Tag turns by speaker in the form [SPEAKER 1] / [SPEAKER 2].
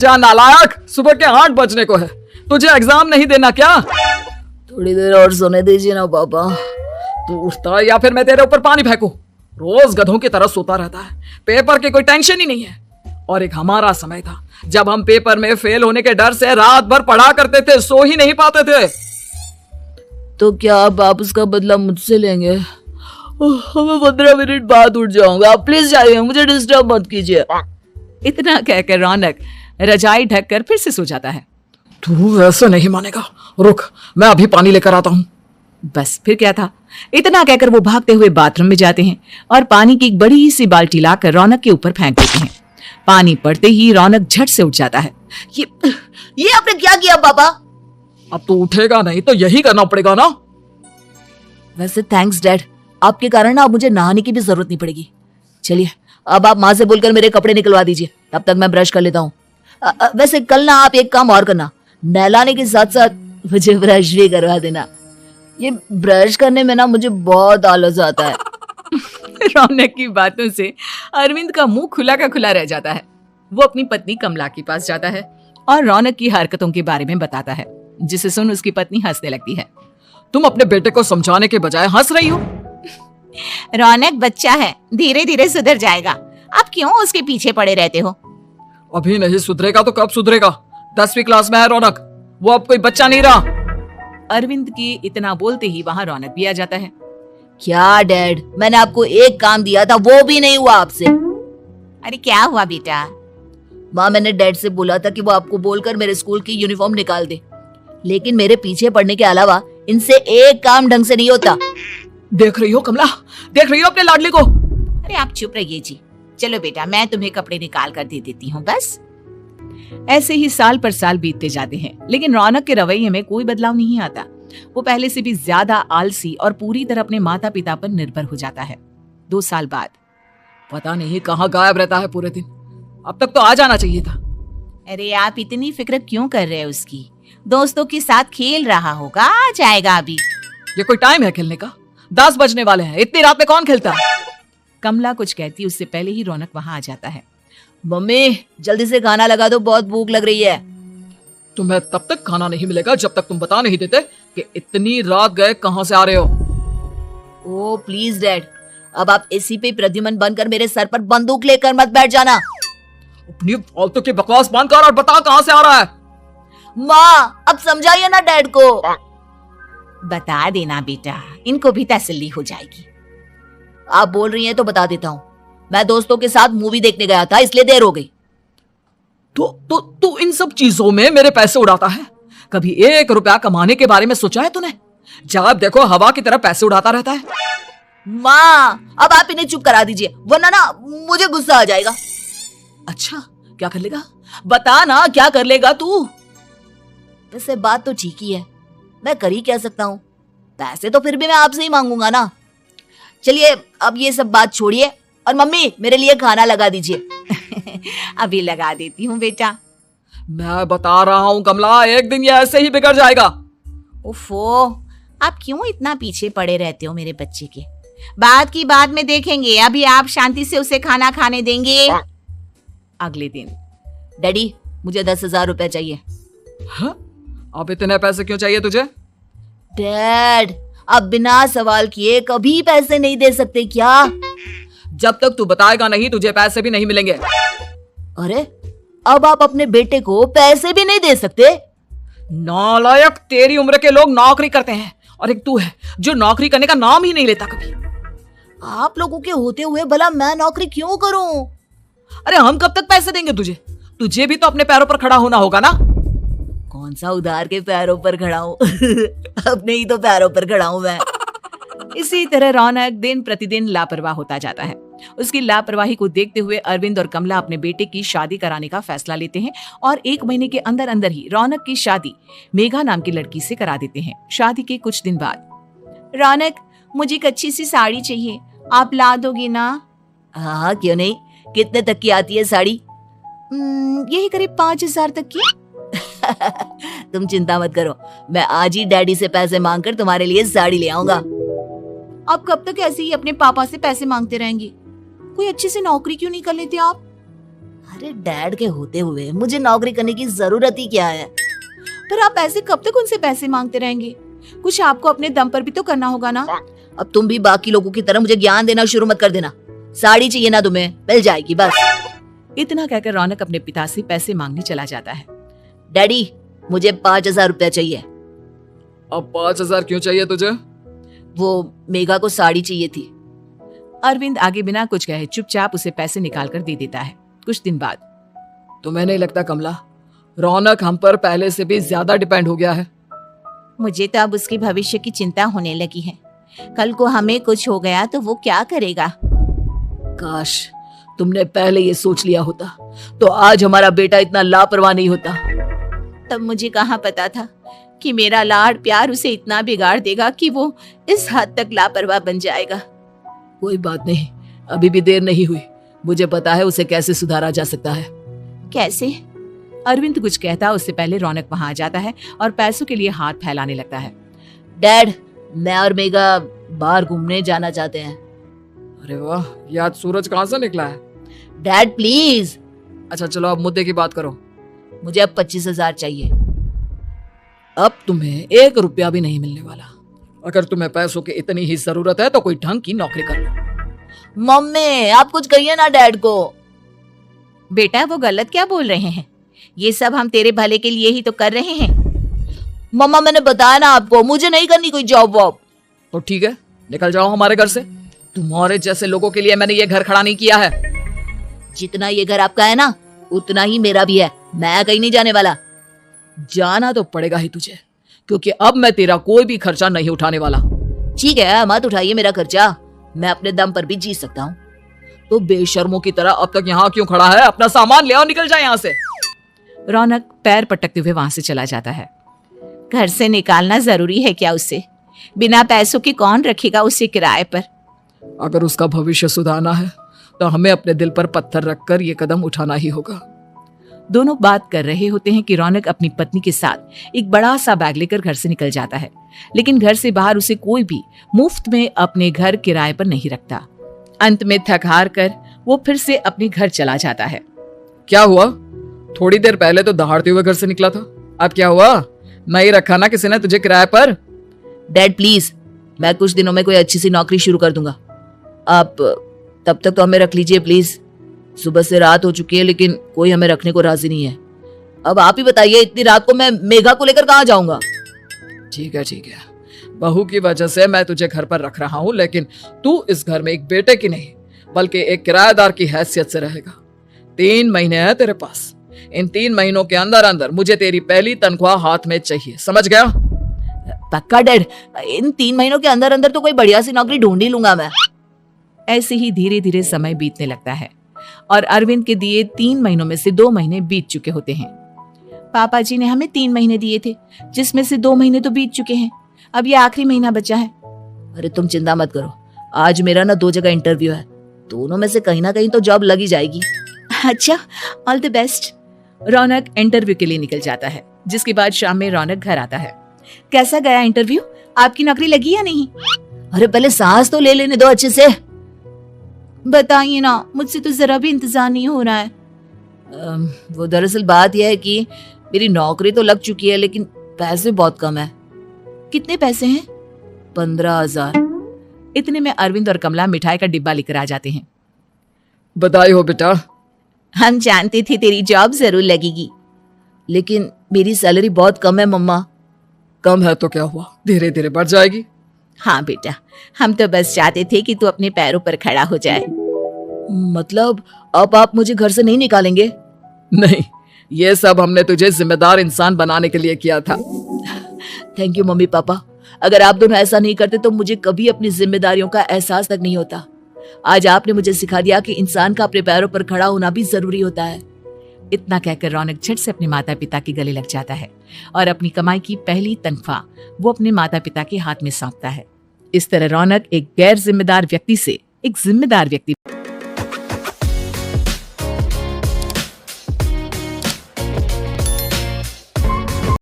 [SPEAKER 1] क्या नालायक, सुबह के 8 बजने को है, तुझे एग्जाम नहीं देना क्या?
[SPEAKER 2] थोड़ी देर और सोने दीजिए ना पापा।
[SPEAKER 1] तू उठता है या फिर मैं तेरे ऊपर पानी फेंकूं? रोज गधों की तरह सोता रहता है, पेपर की कोई टेंशन ही नहीं है। और एक हमारा समय था जब हम पेपर में फेल होने के डर से रात भर पढ़ा करते थे, सो ही नहीं पाते थे।
[SPEAKER 2] तो क्या आप उसका बदला मुझसे लेंगे? मैं 15 मिनट बाद उठ जाऊंगा, आप प्लीज जाइए, मुझे डिस्टर्ब मत कीजिए।
[SPEAKER 3] इतना कहकर रौनक रजाई ढककर फिर से सो जाता है।
[SPEAKER 1] तू ऐसे नहीं मानेगा, रुक मैं अभी पानी लेकर आता हूँ।
[SPEAKER 3] बस फिर क्या था, इतना कहकर वो भागते हुए बाथरूम में जाते हैं और पानी की एक बड़ी सी बाल्टी लाकर रौनक के ऊपर फेंक देते हैं। पानी पड़ते ही रौनक झट से उठ जाता है।
[SPEAKER 2] ये आपने क्या किया पापा?
[SPEAKER 1] अब तू उठेगा नहीं तो यही करना पड़ेगा ना।
[SPEAKER 2] वैसे थैंक्स डैड, आपके कारण ना अब मुझे नहाने की भी जरूरत नहीं पड़ेगी। चलिए अब आप माँ से बोलकर मेरे कपड़े निकलवा दीजिए, तब तक मैं ब्रश कर लेता हूँ। वैसे कल ना आप एक काम और करना, नहलाने के साथ साथ मुझे ब्रश भी करवा देना। ये ब्रश करने में ना मुझे बहुत आलस आता है।
[SPEAKER 3] रौनक की बातों से अरविंद का मुंह खुला का खुला रह जाता है। वो अपनी पत्नी कमला के पास जाता है और रौनक की हरकतों के बारे में बताता है, जिसे सुन उसकी पत्नी हंसने लगती है।
[SPEAKER 1] तुम अपने बेटे को समझाने के बजाय हंस रही हो।
[SPEAKER 4] रौनक बच्चा है, धीरे धीरे सुधर जाएगा, आप क्यों उसके पीछे पड़े रहते हो?
[SPEAKER 1] अभी नहीं सुधरेगा तो कब सुधरेगा? 10वीं क्लास में है रौनक, वो अब कोई बच्चा नहीं रहा।
[SPEAKER 3] अरविंद के इतना बोलते ही वहाँ रौनक भी आ जाता है।
[SPEAKER 2] क्या डैड, मैंने आपको एक काम दिया था, वो भी नहीं हुआ आपसे।
[SPEAKER 4] अरे क्या हुआ बेटा?
[SPEAKER 2] माँ, मैंने डैड से बोला था कि वो आपको बोलकर मेरे स्कूल की यूनिफॉर्म निकाल दे, लेकिन मेरे पीछे पड़ने के अलावा इनसे एक काम ढंग से नहीं होता।
[SPEAKER 1] देख रही हो कमला, देख रही हो अपने लाडले को?
[SPEAKER 4] अरे आप चुप रहिए जी। चलो बेटा, मैं तुम्हें कपड़े निकाल कर दे देती हूँ बस।
[SPEAKER 3] ऐसे ही साल पर साल बीतते जाते हैं, लेकिन रौनक के रवैये में कोई बदलाव नहीं आता। वो पहले से भी ज्यादा आलसी और पूरी तरह अपने माता पिता पर निर्भर हो जाता है। 2 साल बाद
[SPEAKER 1] पता नहीं कहाँ गायब रहता है पूरे दिन, अब तक तो आ जाना चाहिए था।
[SPEAKER 4] अरे आप इतनी फिक्र क्यों कर रहे हो उसकी? दोस्तों के साथ खेल रहा होगा, आ जाएगा अभी।
[SPEAKER 1] ये कोई टाइम है खेलने का? 10 बजने वाले हैं, इतनी रात में कौन खेलता है?
[SPEAKER 3] कमला कुछ कहती उससे पहले ही रौनक वहां आ जाता है।
[SPEAKER 2] मम्मी जल्दी से खाना लगा दो, बहुत भूख लग रही है।
[SPEAKER 1] तुम्हें तब तक खाना नहीं मिलेगा जब तक तुम बता नहीं देते कि इतनी रात गए कहां से आ रहे हो।
[SPEAKER 2] ओ प्लीज डैड, अब आप इसी पे प्रद्युमन बनकर मेरे सर पर बंदूक लेकर मत बैठ जाना।
[SPEAKER 1] अपनी फालतू की बकवास बंद कर और बता कहां से आ रहा है।
[SPEAKER 2] माँ अब समझाइए ना डैड को।
[SPEAKER 4] बता देना बेटा, इनको भी तसल्ली हो जाएगी।
[SPEAKER 2] आप बोल रही हैं तो बता देता हूँ, मैं दोस्तों के साथ मूवी देखने गया था, इसलिए देर हो गई।
[SPEAKER 1] तो इन सब चीजों में मेरे पैसे उड़ाता है? कभी 1 रुपया कमाने के बारे में सोचा है तूने? जब देखो हवा की तरह पैसे उड़ाता रहता है।
[SPEAKER 2] माँ अब आप इन्हें चुप करा दीजिए, वरना ना मुझे गुस्सा आ जाएगा।
[SPEAKER 1] अच्छा क्या कर लेगा? बता ना क्या कर लेगा तू?
[SPEAKER 2] वैसे बात तो ठीक ही है, मैं कर ही क्या सकता हूँ, पैसे तो फिर भी मैं आपसे ही मांगूंगा ना। चलिए अब ये सब बात छोड़िए और मम्मी मेरे लिए खाना लगा दीजिए।
[SPEAKER 4] अभी लगा देती हूँ बेटा।
[SPEAKER 1] मैं बता रहा हूँ कमला, एक दिन ये ऐसे ही बिगड़ जाएगा।
[SPEAKER 4] उफो, आप क्यों इतना पीछे पड़े रहते हो मेरे बच्चे के? बात की बाद में देखेंगे, अभी आप शांति से उसे खाना खाने देंगे।
[SPEAKER 3] अगले दिन
[SPEAKER 2] डैडी मुझे 10,000 रुपए चाहिए।
[SPEAKER 1] हाँ? अब इतने पैसे क्यों चाहिए तुझे?
[SPEAKER 2] डैड आप बिना सवाल किए कभी पैसे नहीं दे सकते क्या?
[SPEAKER 1] जब तक तू बताएगा नहीं तुझे पैसे भी नहीं मिलेंगे।
[SPEAKER 2] अरे अब आप अपने बेटे को पैसे भी नहीं दे सकते?
[SPEAKER 1] नालायक, तेरी उम्र के लोग नौकरी करते हैं और एक तू है जो नौकरी करने का नाम ही नहीं लेता कभी।
[SPEAKER 2] आप लोगों के होते हुए भला मैं नौकरी क्यों करूं?
[SPEAKER 1] अरे हम कब तक पैसे देंगे तुझे? तुझे भी तो अपने पैरों पर खड़ा होना होगा ना।
[SPEAKER 2] कौन सा उधार के पैरों पर खड़ा हूं? अपने ही तो पैरों पर खड़ा हूं मैं।
[SPEAKER 3] इसी तरह रौनक दिन प्रतिदिन लापरवाह होता जाता है। उसकी लापरवाही को देखते हुए अरविंद और कमला अपने बेटे की शादी कराने का फैसला लेते हैं और 1 महीने के अंदर अंदर ही रौनक की शादी मेघा नाम की लड़की से करा देते हैं। शादी के कुछ दिन बाद,
[SPEAKER 4] रौनक मुझे एक अच्छी सी साड़ी चाहिए, आप ला दोगी ना?
[SPEAKER 2] हाँ क्यों नहीं, कितने तक की आती है साड़ी?
[SPEAKER 4] यही करीब 5,000 तक की।
[SPEAKER 2] तुम चिंता मत करो, मैं आज ही डैडी से पैसे मांगकर तुम्हारे लिए साड़ी ले आऊंगा।
[SPEAKER 4] आप कब तक ऐसे ही अपने पापा से पैसे मांगते रहेंगे? कोई अच्छी सी नौकरी क्यों नहीं कर लेते आप?
[SPEAKER 2] अरे डैड के होते हुए मुझे नौकरी करने की जरूरत ही क्या है?
[SPEAKER 3] पर आप ऐसे कब तक उनसे पैसे मांगते रहेंगे? कुछ आपको अपने दम पर भी तो करना होगा ना।
[SPEAKER 2] अब तुम भी बाकी लोगों की तरह मुझे ज्ञान देना शुरू मत कर देना। साड़ी चाहिए ना तुम्हें, मिल जाएगी बस।
[SPEAKER 3] इतना कहकर रौनक अपने पिता से पैसे मांगने चला जाता है।
[SPEAKER 2] डैडी मुझे 5,000 रुपया चाहिए।
[SPEAKER 1] अब 5,000 क्यों चाहिए तुझे?
[SPEAKER 2] वो मेघा को साड़ी चाहिए थी।
[SPEAKER 3] अरविंद आगे बिना कुछ कहे चुपचाप उसे पैसे निकाल कर दे देता है। कुछ दिन बाद
[SPEAKER 1] तुम्हें नहीं लगता कमला, रौनक हम पर पहले से भी ज्यादा डिपेंड हो गया है?
[SPEAKER 4] मुझे तो अब उसके भविष्य की चिंता होने लगी है। कल को हमें कुछ हो गया तो वो क्या करेगा?
[SPEAKER 2] काश तुमने पहले ये सोच लिया होता तो आज हमारा बेटा इतना लापरवाह नहीं होता।
[SPEAKER 4] तब मुझे कहाँ पता था कि मेरा लाड प्यार उसे इतना बिगाड़ देगा कि वो इस हद तक लापरवाह बन जाएगा।
[SPEAKER 2] कोई बात नहीं, अभी भी देर नहीं हुई। मुझे पता है उसे कैसे सुधारा जा सकता है।
[SPEAKER 4] कैसे?
[SPEAKER 3] अरविंद कुछ कहता उससे पहले रौनक वहां आ जाता है और पैसों के लिए हाथ फैलाने लगता है।
[SPEAKER 2] डैड मैं और मेघा बाहर घूमने जाना चाहते हैं।
[SPEAKER 1] अरे वाह, ये आज सूरज कहाँ से निकला है?
[SPEAKER 2] Dad please.
[SPEAKER 1] अच्छा चलो अब मुद्दे की बात करो।
[SPEAKER 2] मुझे अब 25,000 चाहिए।
[SPEAKER 1] अब तुम्हें 1 रुपया भी नहीं मिलने वाला। अगर तुम्हें पैसों की इतनी ही जरूरत है तो कोई ढंग की नौकरी कर लो।
[SPEAKER 2] मम्मी आप कुछ कहिए ना डैड को।
[SPEAKER 4] बेटा वो गलत क्या बोल रहे हैं? ये सब हम तेरे भले के लिए ही तो कर रहे हैं।
[SPEAKER 2] मम्मा मैंने बताया ना आपको, मुझे नहीं करनी कोई जॉब वॉब।
[SPEAKER 1] तो ठीक है, निकल जाओ हमारे घर से। तुम्हारे जैसे लोगों के लिए मैंने ये घर खड़ा नहीं किया है।
[SPEAKER 2] जितना ये घर आपका है ना उतना ही मेरा भी है। मैं कहीं नहीं जाने वाला।
[SPEAKER 1] जाना तो पड़ेगा ही तुझे, क्योंकि अब मैं तेरा कोई भी खर्चा नहीं उठाने वाला।
[SPEAKER 2] ठीक है मत उठाइए मेरा खर्चा, मैं अपने दम पर भी जी सकता हूँ।
[SPEAKER 1] तो बेशर्मों की तरह अब तक यहाँ क्यों खड़ा है? अपना सामान ले आओ, निकल जाए यहाँ से।
[SPEAKER 3] रौनक पैर पटकते हुए वहां से चला जाता है।
[SPEAKER 4] घर से निकालना जरूरी है क्या उसे? बिना पैसों के कौन रखेगा उसे किराए पर?
[SPEAKER 1] अगर उसका भविष्य सुधारना है तो हमें अपने दिल पर पत्थर रखकर ये कदम उठाना ही होगा।
[SPEAKER 3] दोनों बात कर रहे होते हैं कि रौनक अपनी पत्नी के साथ एक बड़ा सा बैग लेकर घर से निकल जाता है, लेकिन घर से बाहर उसे कोई भी मुफ्त में अपने घर किराए पर नहीं रखता। अंत में थक हार कर वो फिर से अपने घर चला जाता है।
[SPEAKER 1] क्या हुआ? थोड़ी देर पहले तो दहाड़ते हुए घर से निकला था, अब क्या हुआ? नहीं रखा ना किसी ने तुझे किराए पर?
[SPEAKER 2] डैड प्लीज, मैं कुछ दिनों में कोई अच्छी सी नौकरी शुरू कर दूंगा। आप तब तक तो हमें रख लीजिए प्लीज। सुबह से रात हो चुकी है लेकिन कोई हमें रखने को राजी नहीं है। अब आप ही बताइए, इतनी रात को मैं मेघा को लेकर कहाँ जाऊंगा?
[SPEAKER 1] ठीक है, बहू की वजह से मैं तुझे घर पर रख रहा हूँ, लेकिन तू इस घर में एक बेटे की नहीं बल्कि एक किराएदार की हैसियत से रहेगा। 3 महीने हैं तेरे पास। इन 3 महीनों के अंदर अंदर मुझे तेरी पहली तनख्वाह हाथ में चाहिए, समझ गया?
[SPEAKER 2] पक्का डैड, इन 3 महीनों के अंदर अंदर तो कोई बढ़िया सी नौकरी ढूंढ ही लूंगा मैं।
[SPEAKER 3] ऐसे ही धीरे धीरे समय बीतने लगता है और अरविंद के दिए 3 महीनों में से 2 महीने बीत चुके होते हैं।
[SPEAKER 4] पापा जी ने हमें 3 महीने दिए थे, जिसमें से 2 महीने तो बीत चुके हैं। अब ये आखिरी महीना बचा है।
[SPEAKER 2] अरे तुम चिंता मत करो, आज मेरा ना 2 जगह इंटरव्यू है, दोनों में से कहीं ना कहीं तो जॉब लगी जाएगी।
[SPEAKER 4] अच्छा, all the best.
[SPEAKER 3] Raunak interview के लिए निकल जाता है, जिसके बाद शाम में रौनक घर आता है।
[SPEAKER 4] कैसा गया इंटरव्यू? आपकी नौकरी लगी या नहीं?
[SPEAKER 2] अरे पहले सांस तो ले लेने दो अच्छे से।
[SPEAKER 4] बताइए ना, मुझसे तो जरा भी इंतजार नहीं हो रहा है।
[SPEAKER 2] वो दरअसल बात यह है कि मेरी नौकरी तो लग चुकी है लेकिन पैसे बहुत कम है।
[SPEAKER 4] कितने पैसे हैं?
[SPEAKER 2] 15,000।
[SPEAKER 3] इतने में अरविंद और कमला मिठाई का डिब्बा लेकर आ जाते हैं।
[SPEAKER 1] बधाई हो बेटा।
[SPEAKER 4] हम जानते थे तेरी जॉब जरूर लगेगी।
[SPEAKER 2] लेकिन मेरी सैलरी बहुत कम है मम्मा।
[SPEAKER 1] कम है तो क्या हुआ, धीरे धीरे बढ़ जाएगी।
[SPEAKER 4] हाँ बेटा, हम तो बस चाहते थे कि तू अपने पैरों पर खड़ा हो जाए।
[SPEAKER 2] मतलब अब आप मुझे घर से नहीं निकालेंगे?
[SPEAKER 1] नहीं, ये सब हमने तुझे जिम्मेदार इंसान बनाने के लिए किया था।
[SPEAKER 2] थैंक यू मम्मी पापा, अगर आप दोनों ऐसा नहीं करते तो मुझे कभी अपनी जिम्मेदारियों का एहसास तक नहीं होता। आज आपने मुझे सिखा दिया कि इंसान का अपने पैरों पर खड़ा होना भी जरूरी होता है।
[SPEAKER 3] इतना कहकर रौनक झट से अपने माता पिता के गले लग जाता है और अपनी कमाई की पहली तनख्वाह वो अपने माता पिता के हाथ में सौंपता है। इस तरह रौनक एक गैर जिम्मेदार व्यक्ति से एक जिम्मेदार व्यक्ति